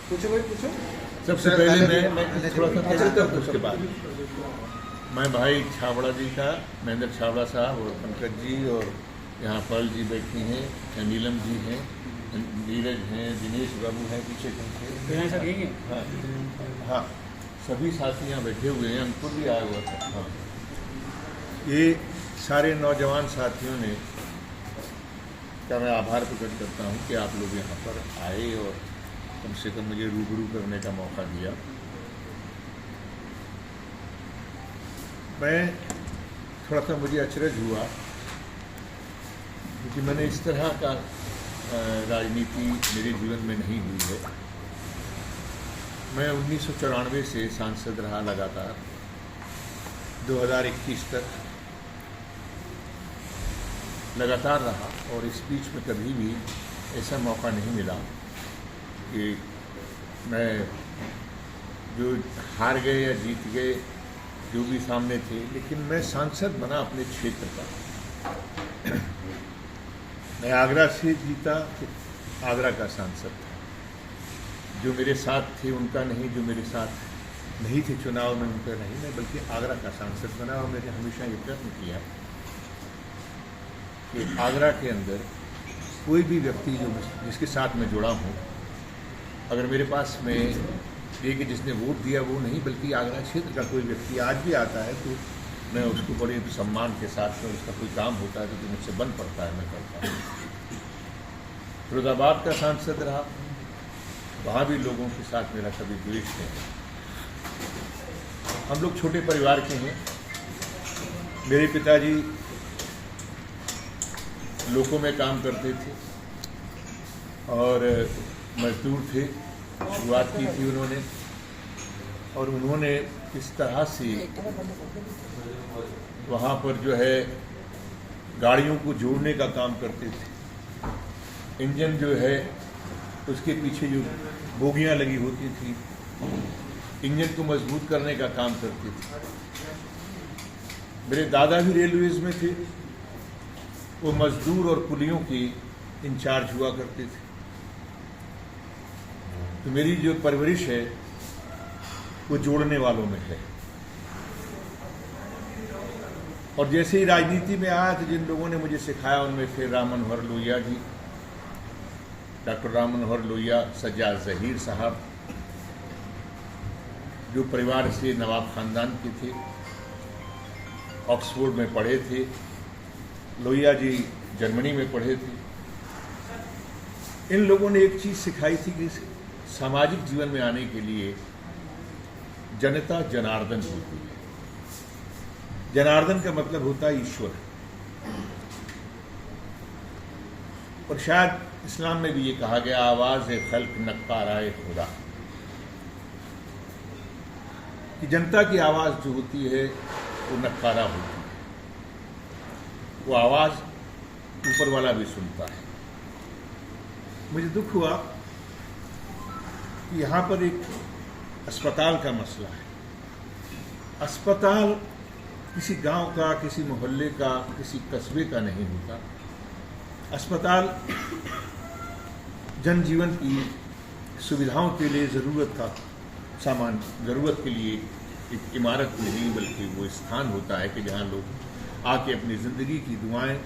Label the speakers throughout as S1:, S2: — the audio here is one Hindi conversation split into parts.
S1: पूछो भाई पूछो।
S2: सबसे पहले मैं थोड़ा सा तैयार करता उसके बाद मैं भाई छाबड़ा जी का, महेंद्र छाबड़ा साहब और पंकज जी और यहाँ पर्ल जी बैठी हैं, नीलम जी हैं, नीरज हैं, दिनेश बाबू हैं पीछे कहीं। हाँ हाँ, सभी साथी यहाँ बैठे हुए हैं, अंकुर भी आया हुआ था। हाँ, ये सारे नौजवान साथियों ने का मैं आभार प्रकट करता हूँ कि आप लोग यहाँ पर आए और कम से कम मुझे रूबरू करने का मौका दिया। मैं थोड़ा सा मुझे अचरज हुआ क्योंकि मैंने इस तरह का राजनीति मेरे जीवन में नहीं हुई है। मैं 1994 से सांसद रहा लगातार 2021 तक लगातार रहा और इस बीच में कभी भी ऐसा मौका नहीं मिला कि मैं जो हार गए या जीत गए जो भी सामने थे, लेकिन मैं सांसद बना अपने क्षेत्र का। मैं आगरा से जीता, आगरा का सांसद था। जो मेरे साथ थे उनका नहीं, जो मेरे साथ नहीं थे चुनाव में उनका नहीं, मैं बल्कि आगरा का सांसद बना और मैंने हमेशा ये प्रयत्न किया कि आगरा के अंदर कोई भी व्यक्ति जो जिसके साथ मैं जुड़ा हूँ, अगर मेरे पास में ये कि जिसने वोट दिया वो नहीं बल्कि आगरा क्षेत्र का कोई व्यक्ति आज भी आता है तो मैं उसको बड़े सम्मान के साथ में उसका कोई काम होता है तो मुझसे बन पड़ता है, मैं करता हूँ। फिरोजाबाद का सांसद रहा, वहाँ भी लोगों के साथ मेरा कभी द्वेष नहीं। हम लोग छोटे परिवार के हैं। मेरे पिताजी लोगों में काम करते थे और मजदूर थे। शुरुआत की थी उन्होंने और उन्होंने इस तरह से वहाँ पर जो है गाड़ियों को जोड़ने का काम करते थे। इंजन जो है उसके पीछे जो बोगियाँ लगी होती थी, इंजन को मजबूत करने का काम करते थे। मेरे दादा भी रेलवेज में थे, वो मजदूर और पुलियों की इंचार्ज हुआ करते थे। तो मेरी जो परवरिश है वो जोड़ने वालों में है। और जैसे ही राजनीति में आया तो जिन लोगों ने मुझे सिखाया उनमें थे राम मनोहर लोहिया जी, डॉक्टर राम मनोहर लोहिया, सज्जाद जहीर साहब, जो परिवार से नवाब खानदान के थे, ऑक्सफोर्ड में पढ़े थे। लोहिया जी जर्मनी में पढ़े थे। इन लोगों ने एक चीज़ सिखाई थी कि सामाजिक जीवन में आने के लिए जनता जनार्दन होती है। जनार्दन का मतलब होता है ईश्वर, और शायद इस्लाम में भी ये कहा गया, आवाज़ खल्क नक्काराए खुदा, कि जनता की आवाज़ जो होती है वो नक्कारा होती है। वो आवाज़ ऊपर वाला भी सुनता है। मुझे दुख हुआ कि यहाँ पर एक अस्पताल का मसला है। अस्पताल किसी गांव का, किसी मोहल्ले का, किसी कस्बे का नहीं होता। अस्पताल जनजीवन की सुविधाओं के लिए ज़रूरत का सामान, ज़रूरत के लिए एक इमारत नहीं बल्कि वो स्थान होता है कि जहाँ लोग आके अपनी ज़िंदगी की दुआएं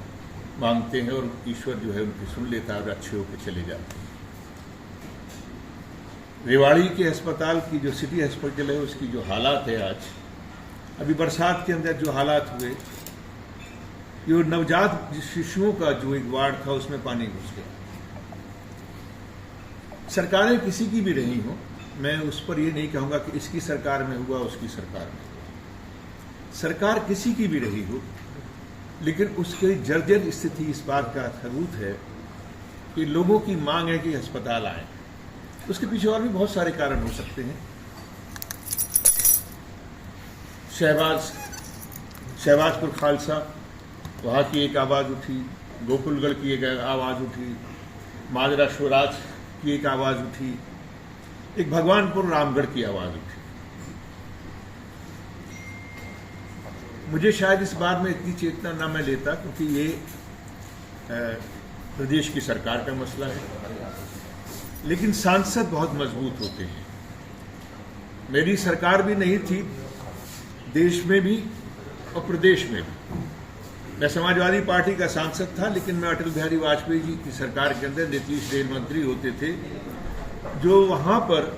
S2: मांगते हैं और ईश्वर जो है उनकी सुन लेता है और अच्छे होकर चले जाते हैं। रेवाड़ी के अस्पताल की जो सिटी हॉस्पिटल है उसकी जो हालात है आज, अभी बरसात के अंदर जो हालात हुए, ये नवजात शिशुओं का जो एक वार्ड था उसमें पानी घुस गया। सरकारें किसी की भी रही हो, मैं उस पर ये नहीं कहूँगा कि इसकी सरकार में हुआ उसकी सरकार में। सरकार किसी की भी रही हो, लेकिन उसकी जर्जर स्थिति इस बात का सबूत है कि लोगों की मांग है कि अस्पताल आए। उसके पीछे और भी बहुत सारे कारण हो सकते हैं। शहबाजपुर खालसा, वहाँ की एक आवाज़ उठी, गोकुलगढ़ की एक आवाज़ उठी, माजरा स्वराज की एक आवाज़ उठी, एक भगवानपुर रामगढ़ की आवाज़ उठी। मुझे शायद इस बात में इतनी चेतना ना मैं लेता, क्योंकि ये प्रदेश की सरकार का मसला है। लेकिन सांसद बहुत मजबूत होते हैं। मेरी सरकार भी नहीं थी, देश में भी और प्रदेश में भी। मैं समाजवादी पार्टी का सांसद था, लेकिन मैं अटल बिहारी वाजपेयी जी की सरकार के अंदर नीतीश रेल मंत्री होते थे, जो वहां पर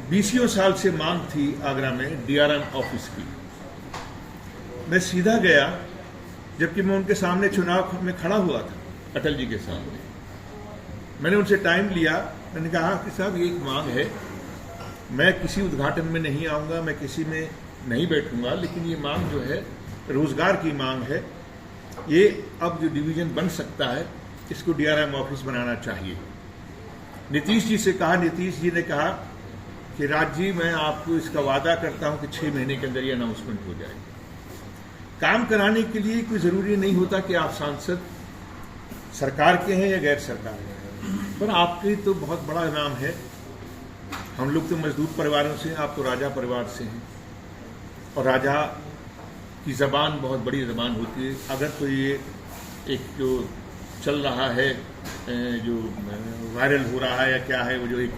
S2: 20 साल से मांग थी आगरा में DRM ऑफिस की। मैं सीधा गया, जबकि मैं उनके सामने चुनाव में खड़ा हुआ था, अटल जी के सामने। मैंने उनसे टाइम लिया, मैंने कहा कि साहब ये एक मांग है, मैं किसी उद्घाटन में नहीं आऊँगा, मैं किसी में नहीं बैठूंगा, लेकिन ये मांग जो है रोजगार की मांग है। ये अब जो डिवीजन बन सकता है, इसको DRM ऑफिस बनाना चाहिए। नीतीश जी से कहा, नीतीश जी ने कहा कि राज जी, मैं आपको इसका वादा करता हूं कि 6 महीने के अंदर ये अनाउंसमेंट हो जाएगी। काम कराने के लिए कोई जरूरी नहीं होता कि आप सांसद सरकार के हैं या गैर सरकार के हैं, पर आपके तो बहुत बड़ा नाम है। हम लोग तो मजदूर परिवारों से हैं, आप तो राजा परिवार से हैं, और राजा की जबान बहुत बड़ी जबान होती है। अगर तो ये एक जो चल रहा है, जो वायरल हो रहा है या क्या है, वो जो एक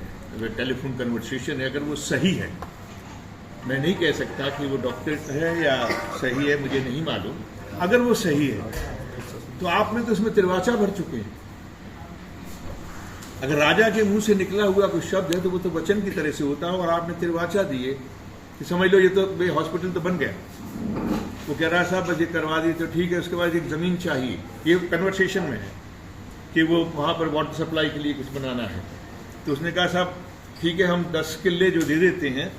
S2: टेलीफोन कन्वर्सेशन है, अगर वो सही है, मैं नहीं कह सकता कि वो डॉक्टर है या सही है, मुझे नहीं मालूम, अगर वो सही है तो आपने तो इसमें तिरवाचा भर चुके हैं। अगर राजा के मुंह से निकला हुआ कोई शब्द है तो वो तो वचन की तरह से होता है, और आपने तिरवाचा दिए कि समझ लो ये तो हॉस्पिटल तो बन गया। वो कह रहा साहब बस ये करवा दी तो ठीक है, उसके बाद एक जमीन चाहिए, ये कन्वर्सेशन में है कि वो वहां पर वाटर सप्लाई के लिए कुछ बनाना है। तो उसने कहा साहब ठीक है, हम 10 किले जो दे देते हैं,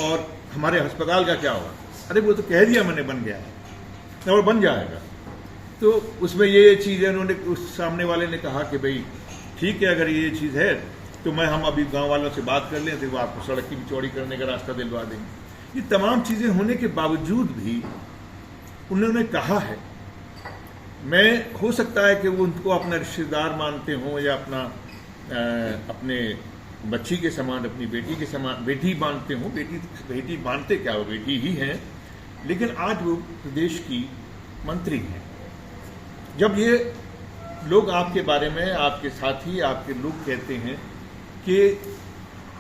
S2: और हमारे अस्पताल का क्या होगा? अरे वो तो कह दिया मैंने, बन गया है और बन जाएगा। तो उसमें ये चीज़ है, उन्होंने उस सामने वाले ने कहा कि भाई ठीक है, अगर ये चीज़ है तो हम अभी गांव वालों से बात कर लें, तो वो आपको सड़क की भी चौड़ी करने का रास्ता दिलवा देंगे। ये तमाम चीज़ें होने के बावजूद भी उन्होंने कहा है। मैं हो सकता है कि वो उनको अपना रिश्तेदार मानते हों या अपने बच्ची के समान, अपनी बेटी के समान, बेटी मानते हों। बेटी मानते क्या, वो बेटी ही हैं, लेकिन आज वो प्रदेश की मंत्री हैं। जब ये लोग आपके बारे में, आपके साथी, आपके लोग कहते हैं कि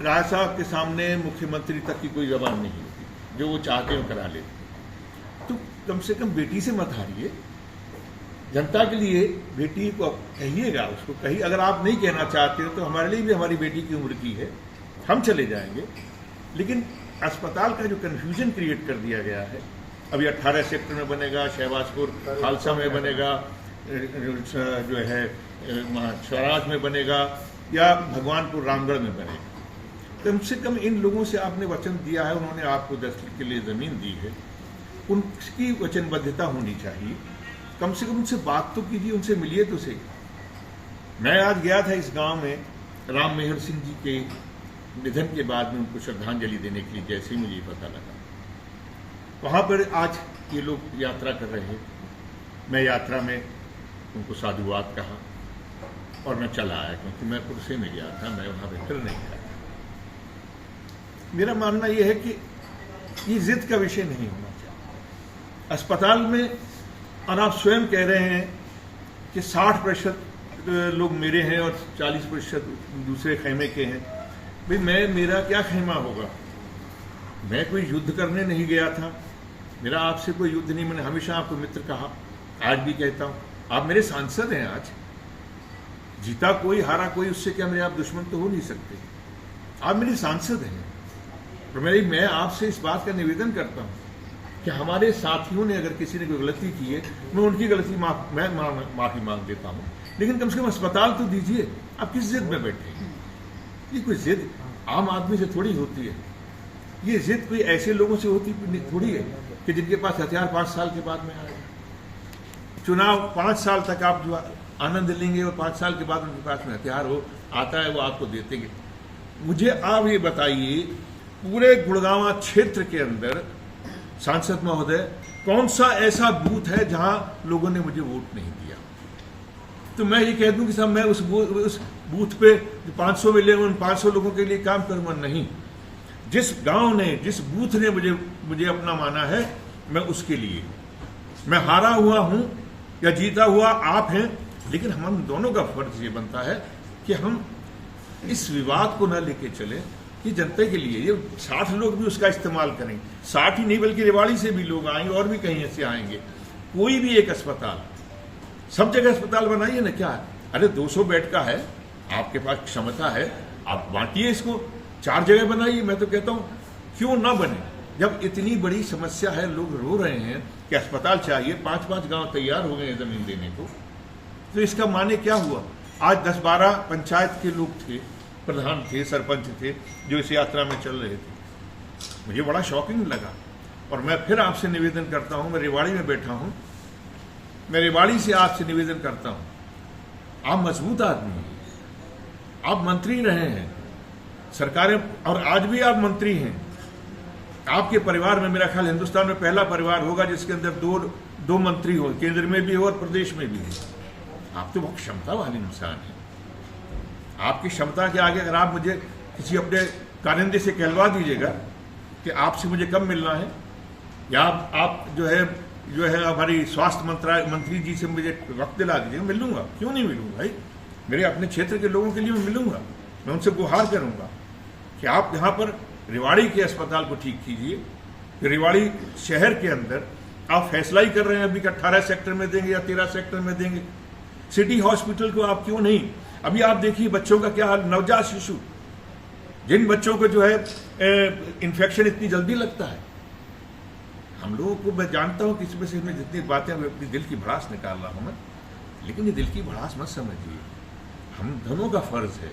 S2: राय साहब के सामने मुख्यमंत्री तक की कोई जबान नहीं होती, जो वो चाहते हो करा लेते, तो कम से कम बेटी से मत हारिए। जनता के लिए बेटी को कहिएगा, उसको कहिए। अगर आप नहीं कहना चाहते हो तो हमारे लिए भी हमारी बेटी की उम्र की है, हम चले जाएंगे। लेकिन अस्पताल का जो कन्फ्यूजन क्रिएट कर दिया गया है, अभी 18 सेक्टर में बनेगा, शहबाजपुर खालसा में बनेगा, जो है स्वराज में बनेगा, या भगवानपुर रामगढ़ में बनेगा। कम से कम इन लोगों से आपने वचन दिया है, उन्होंने आपको 10 के लिए ज़मीन दी है, उनकी वचनबद्धता होनी चाहिए। कम से कम उनसे बात तो कीजिए, उनसे मिलिए तो सही। मैं आज गया था इस गांव में, राम मेहर सिंह जी के निधन के बाद में उनको श्रद्धांजलि देने के लिए, जैसे ही मुझे पता लगा, वहां पर आज ये लोग यात्रा कर रहे हैं। मैं यात्रा में उनको साधुवाद कहा और मैं चला आया, क्योंकि मैं पुरसे में गया था, मैं वहां पर फिर नहीं गया। मेरा मानना यह है कि ये जिद का विषय नहीं होना चाहिए। अस्पताल में, और आप स्वयं कह रहे हैं कि 60% लोग मेरे हैं और 40% दूसरे खेमे के हैं। भाई मेरा क्या खेमा होगा? मैं कोई युद्ध करने नहीं गया था, मेरा आपसे कोई युद्ध नहीं। मैंने हमेशा आपको मित्र कहा, आज भी कहता हूं, आप मेरे सांसद हैं। आज जीता कोई, हारा कोई, उससे क्या मेरे आप दुश्मन तो हो नहीं सकते। आप मेरे सांसद हैं, और मैं आपसे इस बात का निवेदन करता हूं कि हमारे साथियों ने अगर किसी ने कोई गलती की है, मैं उनकी गलती मैं माफी मांग देता हूं, लेकिन कम से कम अस्पताल तो दीजिए। आप किस जिद में बैठे हैं? ये कोई जिद आम आदमी से थोड़ी होती है। ये जिद कोई ऐसे लोगों से होती थोड़ी है कि जिनके पास हथियार 5 साल के बाद में आए। चुनाव 5 साल तक आप जो आनंद लेंगे, और 5 साल के बाद उनके पास में हथियार हो आता है, वो आपको देते हैं। मुझे आप ये बताइए, पूरे गुड़गांव क्षेत्र के अंदर सांसद महोदय, कौन सा ऐसा बूथ है जहां लोगों ने मुझे वोट नहीं दिया? तो मैं ये कह दूं कि साहब मैं उस बूथ पे 500 मिले, उन 500 लोगों के लिए काम करूंगा? नहीं। जिस गांव ने, जिस बूथ ने मुझे अपना माना है, मैं उसके लिए। मैं हारा हुआ हूं या जीता हुआ आप हैं, लेकिन हम दोनों का फर्ज ये बनता है कि हम इस विवाद को न लेके चले कि जनता के लिए ये 60 लोग भी उसका इस्तेमाल करें, 60 ही नहीं बल्कि रेवाड़ी से भी लोग आएंगे और भी कहीं से आएंगे। कोई भी एक अस्पताल, सब जगह अस्पताल बनाइए ना, क्या है? अरे 200 बेड का है, आपके पास क्षमता है, आप बांटिए इसको, 4 जगह बनाइए। मैं तो कहता हूँ क्यों ना बने, जब इतनी बड़ी समस्या है, लोग रो रहे हैं कि अस्पताल चाहिए, 5-5 गांव तैयार हो गए हैं जमीन देने को। तो इसका माने क्या हुआ? आज 10-12 पंचायत के लोग थे, प्रधान थे, सरपंच थे, जो इस यात्रा में चल रहे थे। मुझे बड़ा शॉकिंग लगा। और मैं फिर आपसे निवेदन करता हूं, मैं रेवाड़ी में बैठा हूं, मैं रेवाड़ी से आपसे निवेदन करता हूं, आप मजबूत आदमी हैं, आप मंत्री रहे हैं सरकारें, और आज भी आप मंत्री हैं। आपके परिवार में मेरा ख्याल हिंदुस्तान में पहला परिवार होगा जिसके अंदर दो मंत्री हो, केंद्र में भी हो और प्रदेश में भी हो। आप तो बहुत क्षमता वाले इंसान हैं। आपकी क्षमता के आगे अगर आप मुझे किसी अपने कारिंदे से कहलवा दीजिएगा कि आपसे मुझे कब मिलना है, या आप जो है हमारी स्वास्थ्य मंत्री जी से मुझे वक्त दिला दीजिएगा, मिल लूंगा। क्यों नहीं मिलूंगा भाई? मेरे अपने क्षेत्र के लोगों के लिए मैं मिलूंगा। मैं उनसे गुहार करूंगा कि आप यहाँ पर रेवाड़ी के अस्पताल को ठीक कीजिए। रेवाड़ी शहर के अंदर आप फैसला ही कर रहे हैं अभी कि 18 सेक्टर में देंगे या 13 सेक्टर में देंगे। सिटी हॉस्पिटल को आप क्यों नहीं? अभी आप देखिए बच्चों का क्या हाल, नवजात शिशु, जिन बच्चों को जो है इन्फेक्शन इतनी जल्दी लगता है। हम लोगों को, मैं जानता हूं कि इसमें से मैं जितनी बातें अपनी दिल की भड़ास निकाल रहा हूं मैं, लेकिन ये दिल की भड़ास मत समझिए। हम दोनों का फर्ज है,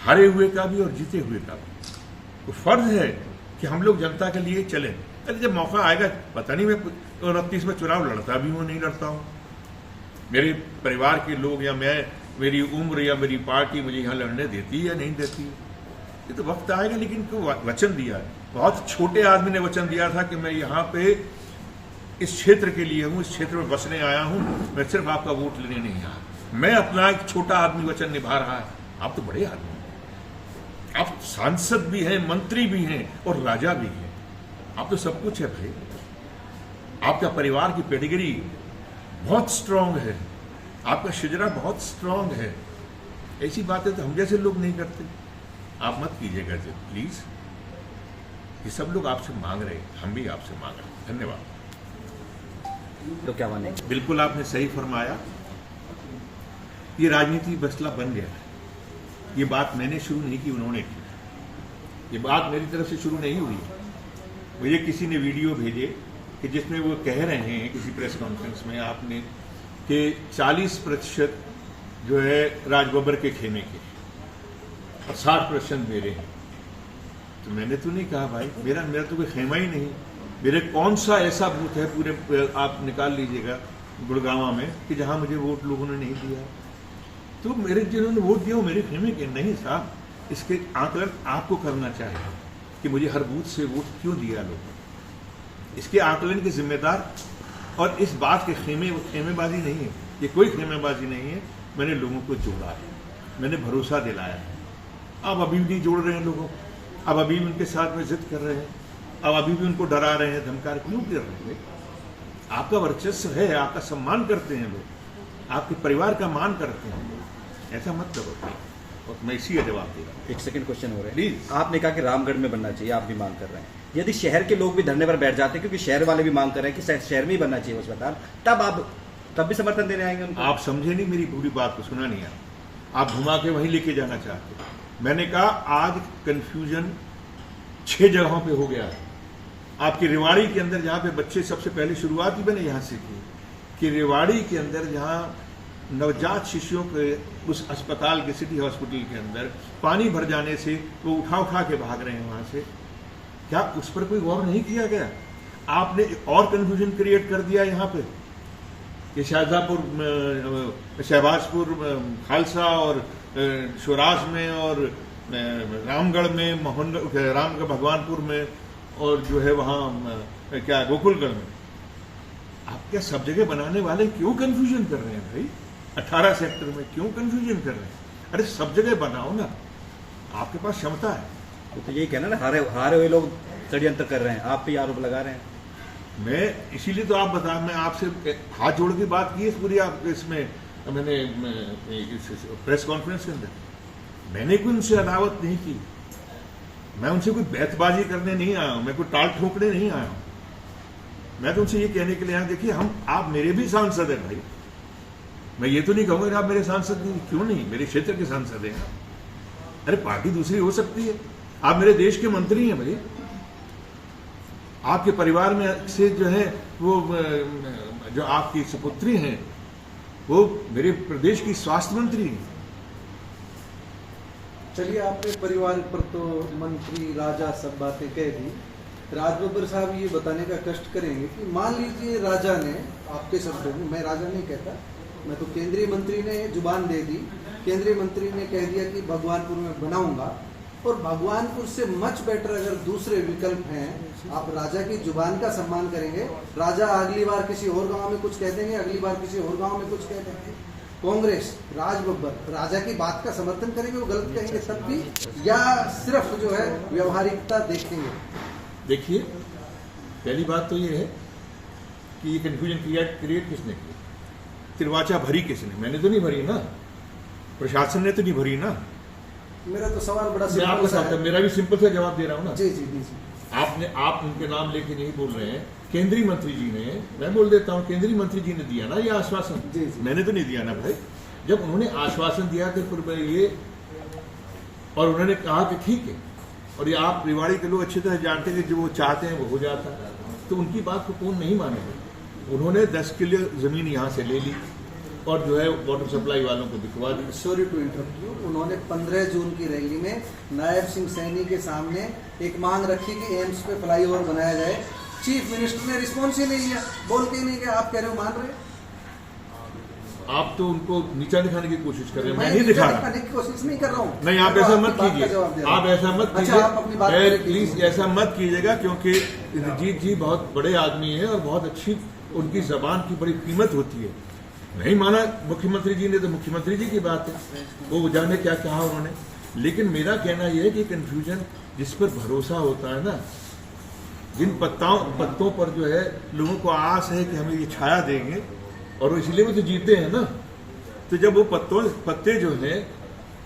S2: हारे हुए का भी और जीते हुए का भी। तो फर्ज है कि हम लोग जनता के लिए चले। अरे जब मौका आएगा, पता नहीं, मैं 29 में चुनाव लड़ता भी हूँ, नहीं लड़ता हूँ, मेरे परिवार के लोग या मैं, मेरी उम्र या मेरी पार्टी मुझे यहाँ लड़ने देती है या नहीं देती है, ये तो वक्त आएगा। लेकिन इनको वचन दिया है, बहुत छोटे आदमी ने वचन दिया था कि मैं यहाँ पे इस क्षेत्र के लिए हूँ, इस क्षेत्र में बसने आया हूँ, मैं सिर्फ आपका वोट लेने नहीं आया। मैं अपना एक छोटा आदमी वचन निभा रहा है। आप तो बड़े आदमी हैं, आप सांसद भी हैं, मंत्री भी हैं और राजा भी हैं। आप तो सब कुछ है भाई। आपका परिवार की पेडिग्री बहुत स्ट्रांग है, आपका शिजरा बहुत स्ट्रांग है। ऐसी बातें तो हम जैसे लोग नहीं करते। आप मत कीजिएगा जी प्लीज। ये सब लोग आपसे मांग रहे हैं, हम भी आपसे मांग रहे हैं। धन्यवाद।
S1: तो क्या माने?
S2: बिल्कुल आपने सही फरमाया। ये राजनीति मसला बन गया है। ये बात मैंने शुरू नहीं की, उन्होंने की। ये बात मेरी तरफ से शुरू नहीं हुई। मुझे किसी ने वीडियो भेजे कि जिसमें वो कह रहे हैं किसी प्रेस कॉन्फ्रेंस में आपने कि 40% जो है राजबब्बर के खेमे के और 60% मेरे हैं। तो मैंने तो नहीं कहा भाई, मेरा तो कोई खेमा ही नहीं। मेरे कौन सा ऐसा बूथ है पूरे, आप निकाल लीजिएगा गुड़गांव में, कि जहां मुझे वोट लोगों ने नहीं दिया। तो मेरे जिन्होंने वोट दिया वो मेरे खेमे के नहीं साहब। इसके आकलन आपको करना चाहिए कि मुझे हर बूथ से वोट क्यों दिया लोगों। इसके आकलन के जिम्मेदार और इस बात के खेमेबाजी नहीं है, ये कोई खेमेबाजी नहीं है। मैंने लोगों को जोड़ा है, मैंने भरोसा दिलाया है। अब अभी भी नहीं जोड़ रहे हैं लोगों, अब अभी भी उनके साथ में जिद कर रहे हैं, अब अभी भी उनको डरा रहे हैं, धमका रहे। क्यों कर रहे हैं? आपका वर्चस्व है, आपका सम्मान करते हैं लोग, आपके परिवार का मान करते हैं लोग। ऐसा मत करो भाई। और मैं इसी का जवाब दे रहा हूँ।
S1: एक सेकंड क्वेश्चन हो रहा है
S2: प्लीज।
S1: आपने कहा कि रामगढ़ में बनना चाहिए, आप भी मांग कर रहे हैं। यदि शहर के लोग भी धरने पर बैठ जाते हैं, क्योंकि शहर वाले भी मांग कर रहे हैं कि शहर में ही बनना चाहिए अस्पताल, तब भी समर्थन देने आएंगे उनको?
S2: आप समझे नहीं, मेरी पूरी बात को सुना नहीं आप घुमा के वहीं लेके जाना चाहते हो। मैंने कहा आज कंफ्यूजन 6 जगहों पे हो गया है। आपकी रेवाड़ी के अंदर जहाँ पे बच्चे सबसे पहले शुरुआत ही मैंने यहाँ से की कि रेवाड़ी के अंदर जहाँ नवजात शिशुओं के उस अस्पताल के, सिटी हॉस्पिटल के अंदर पानी भर जाने से वो उठा के भाग रहे हैं वहाँ से। क्या उस पर कोई गौर नहीं किया गया? आपने एक और कंफ्यूजन क्रिएट कर दिया यहाँ पे कि शाहजहांपुर, शहबाजपुर, खालसा और शोराज में और रामगढ़ में, रामगढ़ भगवानपुर में और जो है वहाँ क्या गोकुलगढ़ में। आप क्या सब जगह बनाने वाले क्यों कंफ्यूजन कर रहे हैं भाई? 18 सेक्टर में क्यों कंफ्यूजन कर रहे हैं? अरे सब जगह बनाओ ना, आपके पास क्षमता है।
S1: तो यही कहना ना, हारे हुए लोग षड्यंत्र कर रहे हैं, आप पे आरोप लगा रहे हैं।
S2: मैं इसीलिए तो आप बता, मैं आपसे हाथ जोड़ के बात की है पूरी, आप इसमें मैंने प्रेस कॉन्फ्रेंस के अंदर मैंने कोई उनसे अदावत नहीं की, मैं उनसे कोई बैतबाजी करने नहीं आया हूं, मैं कोई टाल ठोकने नहीं आया हूं। मैं तो उनसे ये कहने के लिए आया, देखिए आप मेरे भी सांसद हैं भाई, मैं ये तो नहीं कहूंगा कि आप मेरे सांसद नहीं, क्यों नहीं, मेरे क्षेत्र के सांसद हैं। अरे पार्टी दूसरी हो सकती है, आप मेरे देश के मंत्री हैं भाई, आपके परिवार में से जो है वो जो आपकी सुपुत्री हैं वो मेरे प्रदेश की स्वास्थ्य मंत्री हैं।
S3: चलिए, आपने परिवार पर तो मंत्री राजा सब बातें कह दी। राज बब्बर साहब ये बताने का कष्ट करेंगे कि मान लीजिए राजा ने, आपके शब्दों में, मैं राजा नहीं कहता, मैं तो केंद्रीय मंत्री ने जुबान दे दी, केंद्रीय मंत्री ने कह दिया कि भगवानपुर में बनाऊंगा, और भगवानपुर से मच बेटर अगर दूसरे विकल्प हैं, आप राजा की जुबान का सम्मान करेंगे। राजा अगली बार किसी और गांव में कुछ कह देंगे, अगली बार किसी और गांव में कुछ कह देंगे। कांग्रेस, राज बब्बर राजा की बात का समर्थन करेंगे, वो गलत कहेंगे तब भी, या सिर्फ जो है व्यवहारिकता देखेंगे?
S2: देखिए, पहली बात तो ये है कि ये कंफ्यूजन क्रिएट किसने की, तिरवाचा भरी किसने? मैंने तो नहीं भरी ना, प्रशासन ने तो नहीं भरी ना।
S3: मेरा तो सवाल बड़ा
S2: सिंपल सा है, मेरा भी सिंपल सा जवाब दे रहा हूँ ना।
S3: जी जी जी।
S2: आप उनके नाम लेके नहीं बोल रहे हैं, केंद्रीय मंत्री जी ने, मैं बोल देता हूँ, केंद्रीय मंत्री जी ने दिया ना ये आश्वासन।
S3: जी जी।
S2: मैंने तो नहीं दिया ना भाई। जब उन्होंने आश्वासन दिया तो फिर ये, और उन्होंने कहा कि ठीक है, और ये आप रेवाड़ी के लोग अच्छी तरह जानते हैं कि जो वो चाहते हैं वो हो जाता है, तो उनकी बात को कौन नहीं मानेगा। उन्होंने 10 किलो जमीन यहाँ से ले ली और जो है वाटर सप्लाई वालों को दिखवा दी।
S3: सॉरी टू इंटरप्ट यू, उन्होंने 15 जून की रैली में नायब सिंह सैनी के सामने एक मांग रखी कि एम्स पे फ्लाईओवर बनाया जाए। चीफ मिनिस्टर ने रिस्पॉन्स ही नहीं लिया, बोल के ही नहीं गया। आप कह रहे हो मान रहे?
S2: आप तो उनको नीचा दिखाने की कोशिश कर रहे हैं,
S3: मैं
S2: नहीं दिखा रहा।
S3: दिखाने की कोशिश नहीं कर रहा हूँ।
S2: नहीं, आप ऐसा मत कीजिए, आप ऐसा मत कीजिए, प्लीज ऐसा मत कीजिएगा, क्योंकि जीत जी बहुत बड़े आदमी हैं और बहुत अच्छी उनकी जबान की बड़ी कीमत होती है। नहीं माना मुख्यमंत्री जी ने तो मुख्यमंत्री जी की बात है, वो जाने क्या कहा उन्होंने। लेकिन मेरा कहना यह है कि कंफ्यूजन जिस पर भरोसा होता है ना, जिन पत्तों पर जो है लोगों को आस है कि हमें ये छाया देंगे, और इसलिए वो तो जीते हैं ना। तो जब वो पत्ते जो है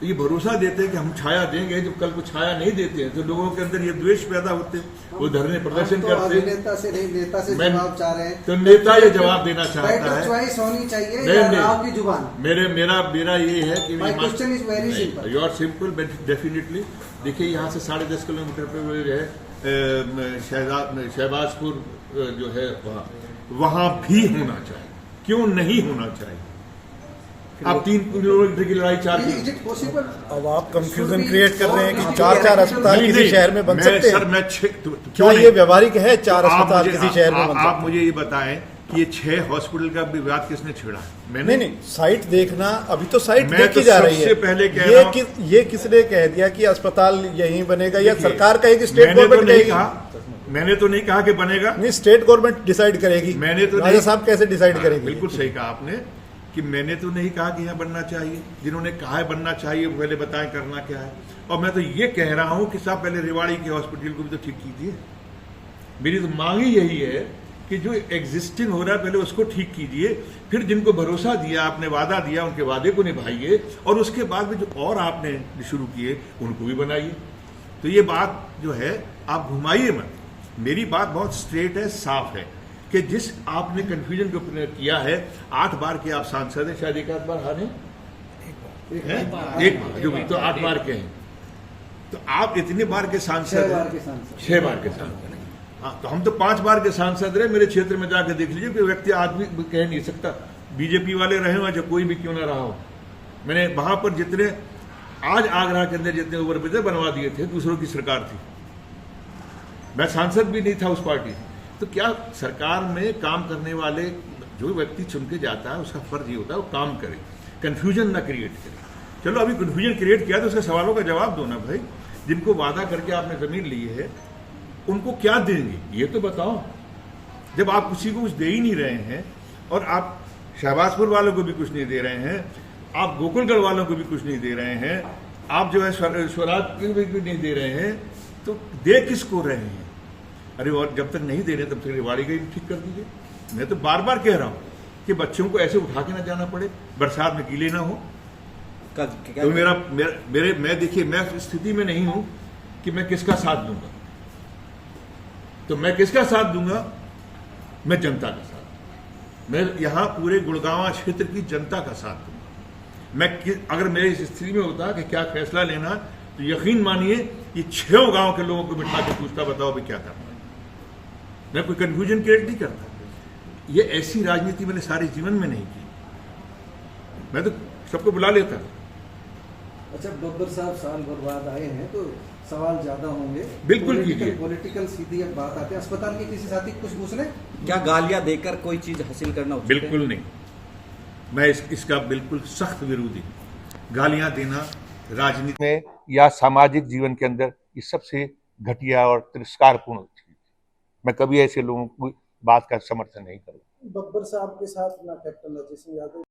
S2: ये भरोसा देते हैं कि हम छाया देंगे, जब कल को छाया नहीं देते हैं तो लोगों के अंदर ये द्वेष पैदा होते, वो धरने प्रदर्शन करते।
S3: नेता से नहीं, नेता से जवाब चाह रहे हैं,
S2: तो नेता ये जवाब देना चाहता है,
S3: चॉइस होनी चाहिए या राव की जुबान।
S2: मेरा ये है कि
S3: question is very simple.
S2: You are simple definitely. देखिए, यहाँ से 10.5 किलोमीटर पे जो है शहबाजपुर जो है वहां भी होना चाहिए, क्यों नहीं होना चाहिए? आप 3 किलोमीटर की लड़ाई 4
S4: अब आप कंफ्यूजन क्रिएट कर रहे हैं कि 4 अस्पताल किसी शहर में बन सकते हैं।
S2: क्या
S4: ये व्यवहारिक है 4 अस्पताल किसी शहर में बन सकते हैं?
S2: आप मुझे ये बताएं कि ये 6 हॉस्पिटल का विवाद किसने छेड़ा है?
S4: नहीं, साइट देखना, अभी तो साइट देखी
S2: तो
S4: जा रही है।
S2: पहले कह रहा हूं,
S4: ये किसने कह दिया कि अस्पताल यहीं बनेगा, या सरकार कहेगी, स्टेट गवर्नमेंट कहेगी?
S2: मैंने तो नहीं कहा कि बनेगा,
S4: नहीं, स्टेट गवर्नमेंट डिसाइड करेगी।
S2: मैंने तो
S4: राजा साहब कैसे डिसाइड करेंगे?
S2: बिल्कुल सही कहा आपने कि मैंने तो नहीं कहा कि यहाँ बनना चाहिए। जिन्होंने कहा है बनना चाहिए वो पहले बताएं करना क्या है। और मैं तो ये कह रहा हूं कि साहब पहले रेवाड़ी के हॉस्पिटल को भी तो ठीक कीजिए। मेरी तो मांग ही यही है कि जो एग्जिस्टिंग हो रहा है पहले उसको ठीक कीजिए, फिर जिनको भरोसा दिया आपने, वादा दिया, उनके वादे को निभाइए, और उसके बाद में जो और आपने शुरू किए उनको भी बनाइए। तो ये बात जो है आप घुमाइए मत, मेरी बात बहुत स्ट्रेट है, साफ है कि जिस आपने कंफ्यूजन को किया है, 8 बार के आप सांसद हैं, शायद 1 बार हारे, एक जो भी, तो 8 बार के हैं, तो आप इतने बार के सांसद हैं, 6 बार के सांसद। हाँ, तो हम तो 5 बार के सांसद रहे। मेरे क्षेत्र में जाकर देख लीजिए, कोई व्यक्ति आज भी कह नहीं सकता, बीजेपी वाले रहे हो या कोई भी क्यों ना रहा हो। मैंने वहां पर जितने आज आगरा के अंदर जितने ओवरब्रिज बनवा दिए थे, दूसरों की सरकार थी, मैं सांसद भी नहीं था उस पार्टी। तो क्या सरकार में काम करने वाले जो व्यक्ति चुन के जाता है उसका फर्ज ये होता है वो काम करे, कंफ्यूजन ना क्रिएट करे। चलो अभी कंफ्यूजन क्रिएट किया तो उसके सवालों का जवाब दो ना भाई। जिनको वादा करके आपने जमीन ली है उनको क्या देंगे ये तो बताओ। जब आप किसी को कुछ दे ही नहीं रहे हैं, और आप शहबाजपुर वालों को भी कुछ नहीं दे रहे हैं, आप गोकुलगढ़ वालों को भी कुछ नहीं दे रहे हैं, आप जो है स्वराज को भी नहीं दे रहे हैं, तो दे किसको रहे हैं? अरे और जब तक नहीं दे रहे तब तक रेवाड़ी का ही ठीक कर दीजिए। मैं तो बार बार कह रहा हूं कि बच्चों को ऐसे उठा के ना जाना पड़े, बरसात में गीले ना हो। तो मैं देखिए, मैं उस स्थिति में नहीं हूं कि मैं किसका साथ दूंगा। तो मैं किसका साथ दूंगा? मैं जनता का साथ। मैं यहां पूरे गुड़गांव क्षेत्र की जनता का साथ दूंगा। अगर मेरे इस स्थिति में होता कि क्या फैसला लेना, तो यकीन मानिए कि 6 गांव के लोगों को बिठा के पूछता, बताओ भाई क्या करना है। मैं कोई कंफ्यूजन क्रिएट नहीं करता। ये ऐसी राजनीति मैंने सारे जीवन में नहीं की। मैं तो सबको बुला लेता।
S3: अच्छा, बब्बर साहब साल भर बाद आए हैं तो सवाल ज्यादा होंगे।
S2: बिल्कुल कीजिए।
S3: पॉलिटिकल सीधी अब बात आते हैं, अस्पताल के किसी साथी को कुछ पूछ लें?
S1: क्या गालियां देकर कोई चीज हासिल करना उचित है?
S2: बिल्कुल नहीं। मैं इसका बिल्कुल सख्त विरोधी। गालियां देना राजनीति में या सामाजिक जीवन के अंदर ये सबसे घटिया और तिरस्कारपूर्ण चीज। मैं कभी ऐसे लोगों की बात का समर्थन नहीं करूंगा।
S3: बब्बर साहब के साथ ना कैप्टन अजय सिंह यादव